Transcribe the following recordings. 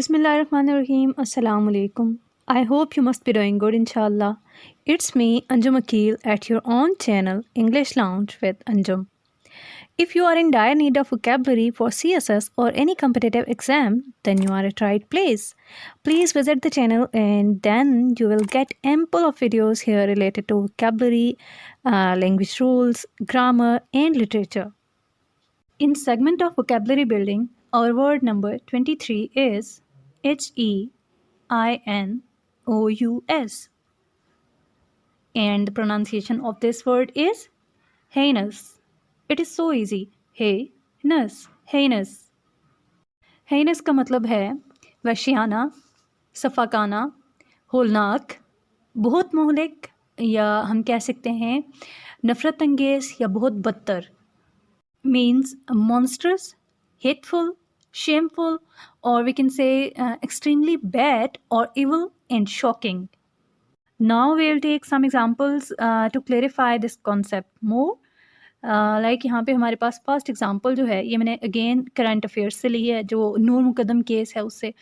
Bismillahirrahmanirrahim. Assalamu alaikum. I hope you must be doing good, inshallah. It's me, Anjum Akil, at your own channel, English Lounge with Anjum. If you are in dire need of vocabulary for CSS or any competitive exam, then you are at right place. Please visit the channel and then you will get ample of videos here related to vocabulary, language rules, grammar, and literature. In segment of vocabulary building, our word number 23 is Heinous. And the pronunciation of this word is heinous. It is so easy. Heinous. Heinous का मतलब है वहशियाना, सफाकाना, होलनाक, बहुत मोहलिक, या हम कह सकते हैं नफ़रत अंगेज़ या बहुत बदतर. Means monstrous, hateful, shameful, or we can say extremely bad or evil and shocking. Now we will take some examples to clarify this concept more. Like यहाँ पे हमारे पास फर्स्ट एग्जांपल जो है ये मैंने अगेन करंट अफेयर्स से ली है, जो नूर मुकद्दम केस है उससे.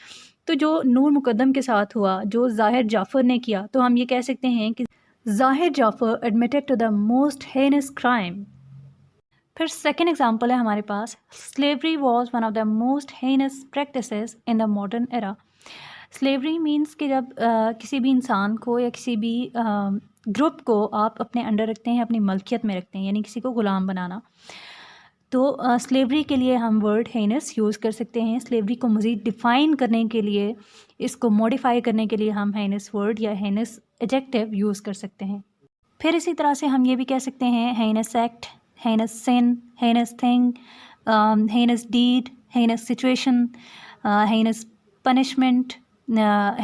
तो जो नूर मुकद्दम के साथ हुआ, जो ज़ाहिर जाफ़र ने किया, तो हम ये कह सकते हैं कि Zahir Jafar admitted to the most heinous crime. फिर सेकेंड एग्जांपल है हमारे पास, slavery was one of the most heinous practices in the modern era. Slavery means कि जब किसी भी इंसान को या किसी भी ग्रुप को आप अपने अंडर रखते हैं, अपनी मलकियत में रखते हैं, यानी किसी को ग़ुलाम बनाना. तो स्लेवरी के लिए हम वर्ड हेनस यूज़ कर सकते हैं. स्लेवरी को मज़ीद डिफ़ाइन करने के लिए, इसको मॉडिफाई करने के लिए हम हेनस वर्ड या हेनस एडजेक्टिव यूज़ कर सकते हैं. फिर इसी तरह से हम ये भी कह सकते हैं heinous act, heinous sin, heinous thing, heinous deed, heinous situation, heinous punishment,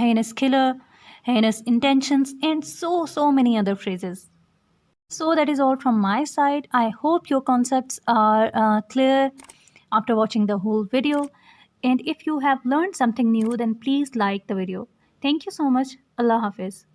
heinous killer, heinous intentions, and so many other phrases. So that is all from my side. I hope your concepts are clear after watching the whole video. And if you have learned something new, then please like the video. Thank you so much. Allah Hafiz.